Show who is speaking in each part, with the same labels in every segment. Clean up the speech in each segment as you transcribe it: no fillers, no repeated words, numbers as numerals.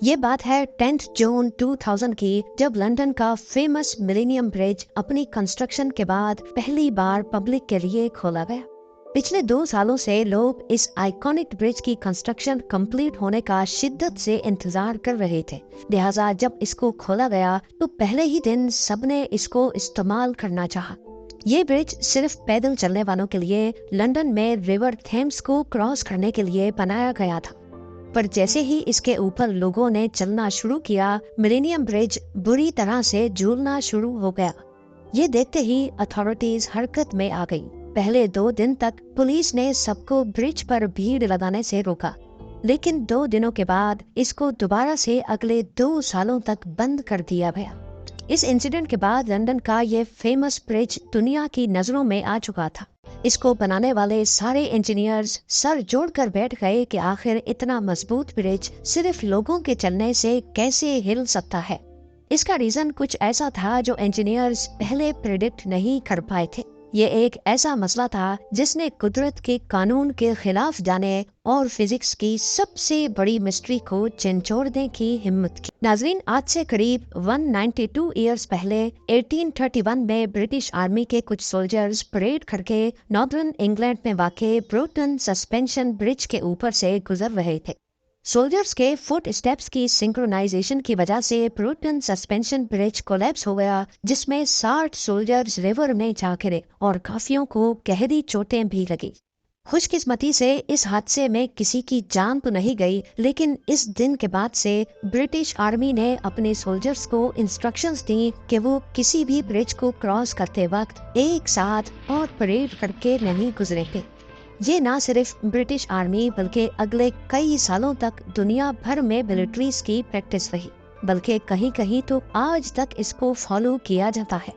Speaker 1: ये बात है 10 जून 2000 की, जब लंदन का फेमस मिलेनियम ब्रिज अपनी कंस्ट्रक्शन के बाद पहली बार पब्लिक के लिए खोला गया। पिछले 2 सालों से लोग इस आइकॉनिक ब्रिज की कंस्ट्रक्शन कंप्लीट होने का शिद्दत से इंतजार कर रहे थे। लिहाजा जब इसको खोला गया तो पहले ही दिन सबने इसको इस्तेमाल करना चाहा। ये ब्रिज सिर्फ पैदल चलने वालों के लिए लंदन में रिवर थेम्स को क्रॉस करने के लिए बनाया गया था। पर जैसे ही इसके ऊपर लोगों ने चलना शुरू किया, मिलेनियम ब्रिज बुरी तरह से झूलना शुरू हो गया। ये देखते ही अथॉरिटीज हरकत में आ गई। पहले 2 दिन तक पुलिस ने सबको ब्रिज पर भीड़ लगाने से रोका, लेकिन 2 दिनों के बाद इसको दोबारा से अगले 2 सालों तक बंद कर दिया गया। इस इंसिडेंट के बाद लंदन का ये फेमस ब्रिज दुनिया की नजरों में आ चुका था। इसको बनाने वाले सारे इंजीनियर्स सर जोड़कर बैठ गए कि आखिर इतना मजबूत ब्रिज सिर्फ लोगों के चलने से कैसे हिल सकता है। इसका रीजन कुछ ऐसा था जो इंजीनियर्स पहले प्रेडिक्ट नहीं कर पाए थे। ये एक ऐसा मसला था जिसने कुदरत के कानून के खिलाफ जाने और फिजिक्स की सबसे बड़ी मिस्ट्री को झंझोड़ने की हिम्मत की। नाजरीन, आज से करीब 192 ईयर्स पहले 1831 में ब्रिटिश आर्मी के कुछ सोल्जर्स परेड करके नॉर्दर्न इंग्लैंड में वाक़े ब्रोटन सस्पेंशन ब्रिज के ऊपर से गुजर रहे थे। सोल्जर्स के फुट स्टेप्स की सिंक्रोनाइजेशन की वजह से ब्रोटन सस्पेंशन ब्रिज कोलैप्स हो गया, जिसमें 60 सोल्जर्स रिवर में जा गिरे और काफियों को गहरी चोटें भी लगी। खुशकिस्मती से इस हादसे में किसी की जान तो नहीं गई, लेकिन इस दिन के बाद से ब्रिटिश आर्मी ने अपने सोल्जर्स को इंस्ट्रक्शंस दी कि वो किसी भी ब्रिज को क्रॉस करते वक्त एक साथ और परेड करके नहीं गुजरेंगे। ये ना सिर्फ ब्रिटिश आर्मी बल्कि अगले कई सालों तक दुनिया भर में मिलिट्रीज की प्रैक्टिस रही, बल्कि कहीं कहीं तो आज तक इसको फॉलो किया जाता है।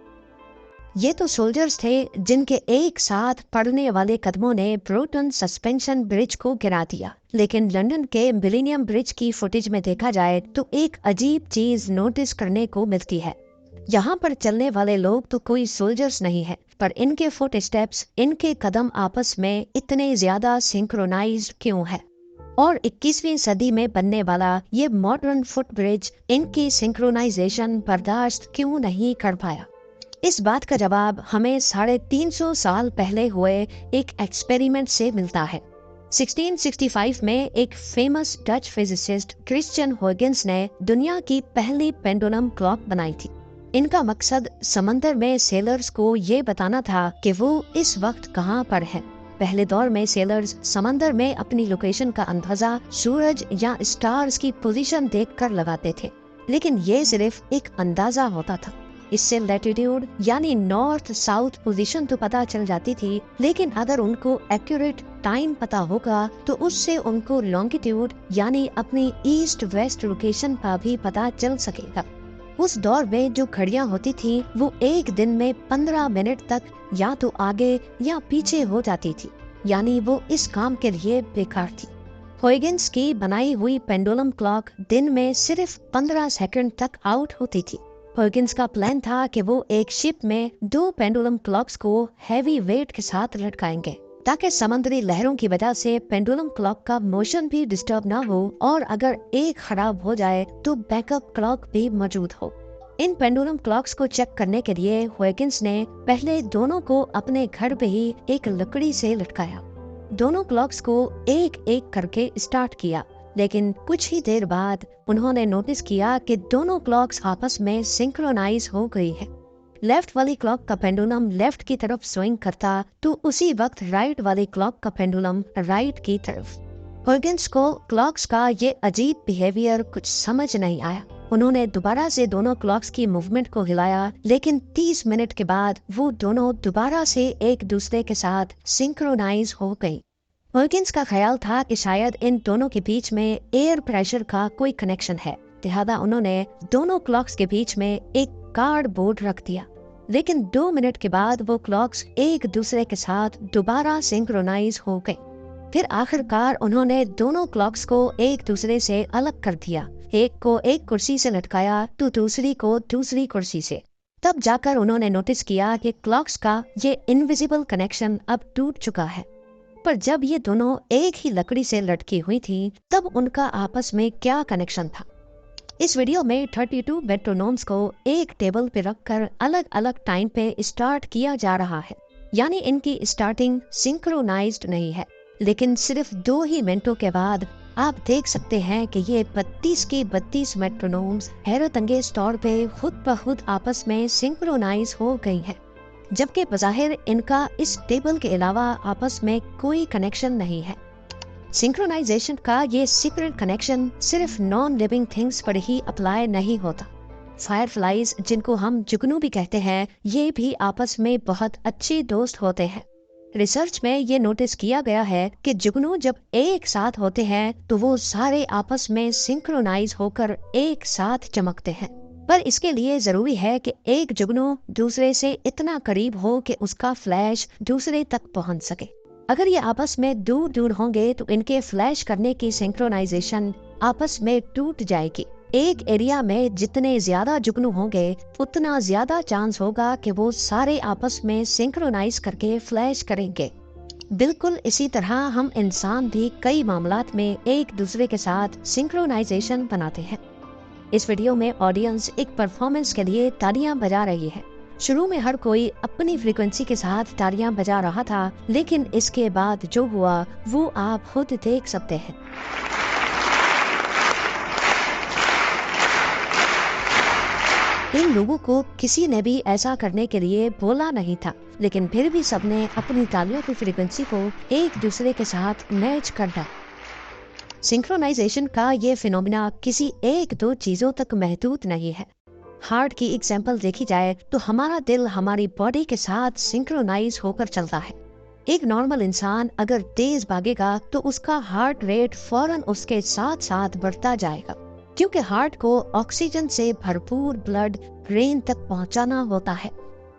Speaker 1: ये तो सोल्जर्स थे जिनके एक साथ पड़ने वाले कदमों ने ब्रोटन सस्पेंशन ब्रिज को गिरा दिया। लेकिन लंदन के मिलेनियम ब्रिज की फुटेज में देखा जाए तो एक अजीब चीज नोटिस करने को मिलती है। यहाँ पर चलने वाले लोग तो कोई सोल्जर्स नहीं है, पर इनके फुट स्टेप्स, इनके कदम आपस में इतने ज्यादा सिंक्रोनाइज्ड क्यों है? और 21वीं सदी में बनने वाला ये मॉडर्न फुट ब्रिज इनकी सिंक्रोनाइजेशन बर्दाश्त क्यों नहीं कर पाया? इस बात का जवाब हमें 350 साल पहले हुए एक एक्सपेरिमेंट से मिलता है। 1665 में एक famous Dutch physicist Christian huygens ने दुनिया की पहली पेंडुलम क्लॉक बनाई थी। इनका मकसद समंदर में सेलर्स को ये बताना था कि वो इस वक्त कहाँ पर है। पहले दौर में सेलर्स समंदर में अपनी लोकेशन का अंदाजा सूरज या स्टार्स की पोजीशन देखकर लगाते थे, लेकिन ये सिर्फ एक अंदाजा होता था। इससे लैटिट्यूड यानी नॉर्थ साउथ पोजीशन तो पता चल जाती थी, लेकिन अगर उनको एक्यूरेट टाइम पता होगा तो उससे उनको लॉन्गिट्यूड यानी अपनी ईस्ट वेस्ट लोकेशन का भी पता चल सकेगा। उस दौर में जो घड़ियां होती थी वो एक दिन में 15 मिनट तक या तो आगे या पीछे हो जाती थी, यानी वो इस काम के लिए बेकार थी। huygens की बनाई हुई पेंडुलम क्लॉक दिन में सिर्फ 15 सेकंड तक आउट होती थी। huygens का प्लान था कि वो एक शिप में 2 पेंडुलम क्लॉक्स को हैवी वेट के साथ लटकाएंगे, ताकि समुद्री लहरों की वजह से पेंडुलम क्लॉक का मोशन भी डिस्टर्ब ना हो और अगर एक खराब हो जाए तो बैकअप क्लॉक भी मौजूद हो। इन पेंडुलम क्लॉक्स को चेक करने के लिए huygens ने पहले दोनों को अपने घर पे ही एक लकड़ी से लटकाया। दोनों क्लॉक्स को एक एक करके स्टार्ट किया, लेकिन कुछ ही देर बाद उन्होंने नोटिस किया कि दोनों क्लॉक्स आपस में सिंक्रोनाइज हो गई है। लेफ्ट वाली क्लॉक का पेंडुलम लेफ्ट की तरफ स्विंग करता तो उसी वक्त राइट वाली क्लॉक का पेंडुलम राइट की तरफ। huygens को क्लॉक्स का ये अजीब बिहेवियर कुछ समझ नहीं आया। उन्होंने दोबारा से दोनों क्लॉक्स की मूवमेंट को हिलाया, लेकिन 30 मिनट के बाद वो दोनों दोबारा से एक दूसरे के साथ सिंक्रोनाइज हो गई। huygens का ख्याल था कि शायद इन दोनों के बीच में एयर प्रेशर का कोई कनेक्शन है, लिहाजा उन्होंने दोनों क्लॉक्स के बीच में एक कार्ड बोर्ड रख दिया। लेकिन 2 मिनट के बाद वो क्लॉक्स एक दूसरे के साथ दोबारा सिंक्रोनाइज हो गए। फिर आखिरकार उन्होंने दोनों क्लॉक्स को एक दूसरे से अलग कर दिया, एक को एक कुर्सी से लटकाया तो दूसरी को दूसरी कुर्सी से। तब जाकर उन्होंने नोटिस किया कि क्लॉक्स का ये इनविजिबल कनेक्शन अब टूट चुका है। पर जब ये दोनों एक ही लकड़ी से लटकी हुई थी, तब उनका आपस में क्या कनेक्शन था? इस वीडियो में 32 मेट्रोनोम्स को एक टेबल पे रखकर अलग अलग टाइम पे स्टार्ट किया जा रहा है, यानी इनकी स्टार्टिंग सिंक्रोनाइज्ड नहीं है, लेकिन सिर्फ 2 ही मिनटों के बाद आप देख सकते हैं कि ये 32 के 32 मेट्रोनोम्स हैरत अंगेज तौर पे खुद ब खुद आपस में सिंक्रोनाइज हो गई हैं, जबकि बज़ाहिर इनका इस टेबल के अलावा आपस में कोई कनेक्शन नहीं है। सिंक्रोनाइजेशन का ये सीक्रेट कनेक्शन सिर्फ नॉन लिविंग थिंग्स पर ही अप्लाई नहीं होता। फायरफ्लाइज, जिनको हम जुगनू भी कहते हैं, ये भी आपस में बहुत अच्छे दोस्त होते हैं। रिसर्च में ये नोटिस किया गया है कि जुगनू जब एक साथ होते हैं तो वो सारे आपस में सिंक्रोनाइज होकर एक साथ चमकते हैं। पर इसके लिए जरूरी है कि एक जुगनू दूसरे से इतना करीब हो कि उसका फ्लैश दूसरे तक पहुंच सके। अगर ये आपस में दूर दूर होंगे तो इनके फ्लैश करने की सिंक्रोनाइजेशन आपस में टूट जाएगी। एक एरिया में जितने ज्यादा जुगनू होंगे उतना ज्यादा चांस होगा कि वो सारे आपस में सिंक्रोनाइज करके फ्लैश करेंगे। बिल्कुल इसी तरह हम इंसान भी कई मामलात में एक दूसरे के साथ सिंक्रोनाइजेशन बनाते हैं। इस वीडियो में ऑडियंस एक परफॉर्मेंस के लिए तालियां बजा रही है। शुरू में हर कोई अपनी फ्रीक्वेंसी के साथ तालियां बजा रहा था, लेकिन इसके बाद जो हुआ वो आप खुद देख सकते हैं। इन लोगों को किसी ने भी ऐसा करने के लिए बोला नहीं था, लेकिन फिर भी सबने अपनी तालियों की फ्रीक्वेंसी को एक दूसरे के साथ मैच कर डाला। सिंक्रोनाइजेशन का ये फिनोमिना किसी एक दो चीजों तक महदूद नहीं है। हार्ट की एग्जाम्पल देखी जाए तो हमारा दिल हमारी बॉडी के साथ सिंक्रोनाइज होकर चलता है। एक नॉर्मल इंसान अगर तेज भागेगा तो उसका हार्ट रेट फौरन उसके साथ साथ बढ़ता जाएगा, क्योंकि हार्ट को ऑक्सीजन से भरपूर ब्लड ब्रेन तक पहुंचाना होता है।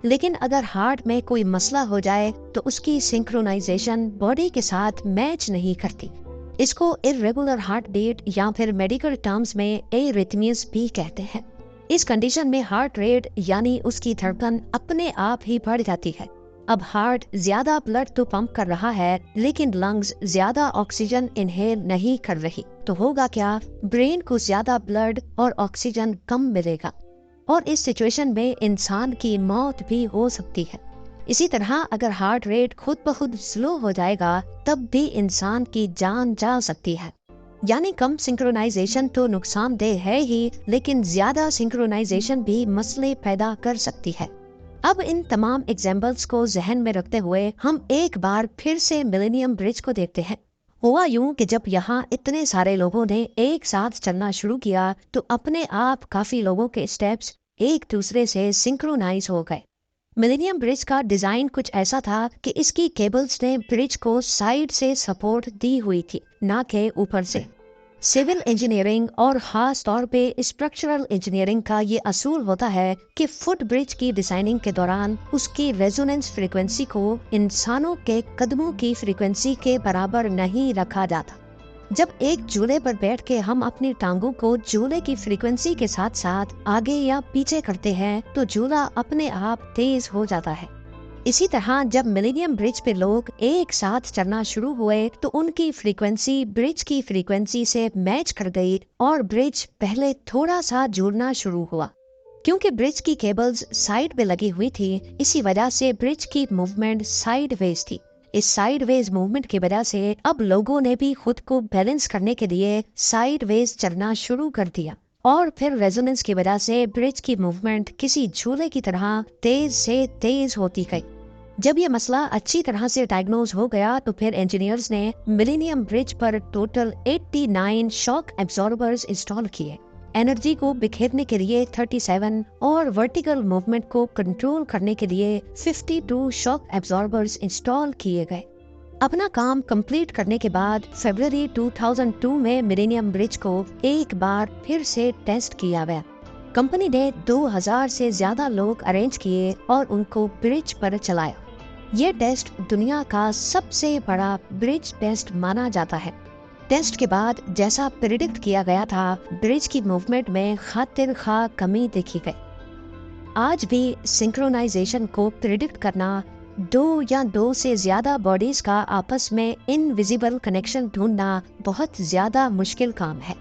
Speaker 1: लेकिन अगर हार्ट में कोई मसला हो जाए तो उसकी सिंक्रोनाइजेशन बॉडी के साथ मैच नहीं करती। इसको इर्रेगुलर हार्ट बीट या फिर मेडिकल टर्म्स में एरिथमियास भी कहते हैं। इस कंडीशन में हार्ट रेट यानी उसकी धड़कन अपने आप ही बढ़ जाती है। अब हार्ट ज्यादा ब्लड तो पंप कर रहा है, लेकिन लंग्स ज्यादा ऑक्सीजन इनहेल नहीं कर रही, तो होगा क्या? ब्रेन को ज्यादा ब्लड और ऑक्सीजन कम मिलेगा और इस सिचुएशन में इंसान की मौत भी हो सकती है। इसी तरह अगर हार्ट रेट खुद ब खुद स्लो हो जाएगा तब भी इंसान की जान जा सकती है। यानी कम सिंक्रोनाइजेशन तो नुकसानदेह है ही, लेकिन ज्यादा सिंक्रोनाइजेशन भी मसले पैदा कर सकती है। अब इन तमाम एग्जाम्पल्स को जहन में रखते हुए हम एक बार फिर से मिलेनियम ब्रिज को देखते हैं। हुआ यूं कि जब यहाँ इतने सारे लोगों ने एक साथ चलना शुरू किया तो अपने आप काफी लोगों के स्टेप्स एक दूसरे से सिंक्रोनाइज हो गए। मिलेनियम ब्रिज का डिजाइन कुछ ऐसा था कि इसकी केबल्स ने ब्रिज को साइड से सपोर्ट दी हुई थी, ना कि ऊपर से। सिविल इंजीनियरिंग और खास तौर पे स्ट्रक्चरल इंजीनियरिंग का ये असूल होता है कि फुट ब्रिज की डिजाइनिंग के दौरान उसकी रेजोनेंस फ्रीक्वेंसी को इंसानों के कदमों की फ्रीक्वेंसी के बराबर नहीं रखा जाता। जब एक झूले पर बैठ के हम अपनी टांगों को झूले की फ्रीक्वेंसी के साथ साथ आगे या पीछे करते हैं तो झूला अपने आप तेज हो जाता है। इसी तरह जब मिलेनियम ब्रिज पे लोग एक साथ चलना शुरू हुए तो उनकी फ्रीक्वेंसी ब्रिज की फ्रीक्वेंसी से मैच कर गई और ब्रिज पहले थोड़ा सा झूलना शुरू हुआ। क्योंकि ब्रिज की केबल्स साइड पे लगी हुई थी, इसी वजह से ब्रिज की मूवमेंट साइडवेज थी। इस साइडवेज मूवमेंट की वजह से अब लोगों ने भी खुद को बैलेंस करने के लिए साइडवेज चलना शुरू कर दिया और फिर रेजोनेंस की वजह से ब्रिज की मूवमेंट किसी झूले की तरह तेज से तेज होती गई। जब ये मसला अच्छी तरह से डायग्नोज हो गया तो फिर इंजीनियर्स ने मिलेनियम ब्रिज पर टोटल 89 शॉक एब्जॉर्बर्स इंस्टॉल किए। एनर्जी को बिखेरने के लिए 37 और वर्टिकल मूवमेंट को कंट्रोल करने के लिए 52 शॉक एब्जॉर्बर्स इंस्टॉल किए गए। अपना काम कंप्लीट करने के बाद फरवरी 2002 में मिलेनियम ब्रिज को एक बार फिर से टेस्ट किया गया। कंपनी ने 2000 से ज्यादा लोग अरेंज किए और उनको ब्रिज पर चलाया। ये टेस्ट दुनिया का सबसे बड़ा ब्रिज टेस्ट माना जाता है। टेस्ट के बाद जैसा प्रिडिक्ट किया गया था, ब्रिज की मूवमेंट में खातिर खा कमी देखी गई। आज भी सिंक्रोनाइजेशन को प्रिडिक्ट करना, दो या दो से ज्यादा बॉडीज का आपस में इनविजिबल कनेक्शन ढूंढना बहुत ज्यादा मुश्किल काम है।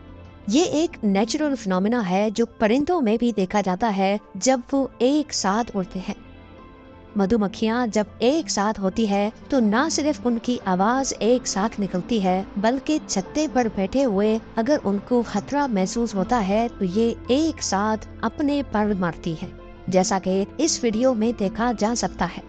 Speaker 1: ये एक नेचुरल फिनोमेना है जो परिंदों में भी देखा जाता है जब वो एक साथ उड़ते हैं। मधुमक्खियां जब एक साथ होती है तो न सिर्फ उनकी आवाज एक साथ निकलती है, बल्कि छत्ते पर बैठे हुए अगर उनको खतरा महसूस होता है तो ये एक साथ अपने पर मारती है, जैसा कि इस वीडियो में देखा जा सकता है।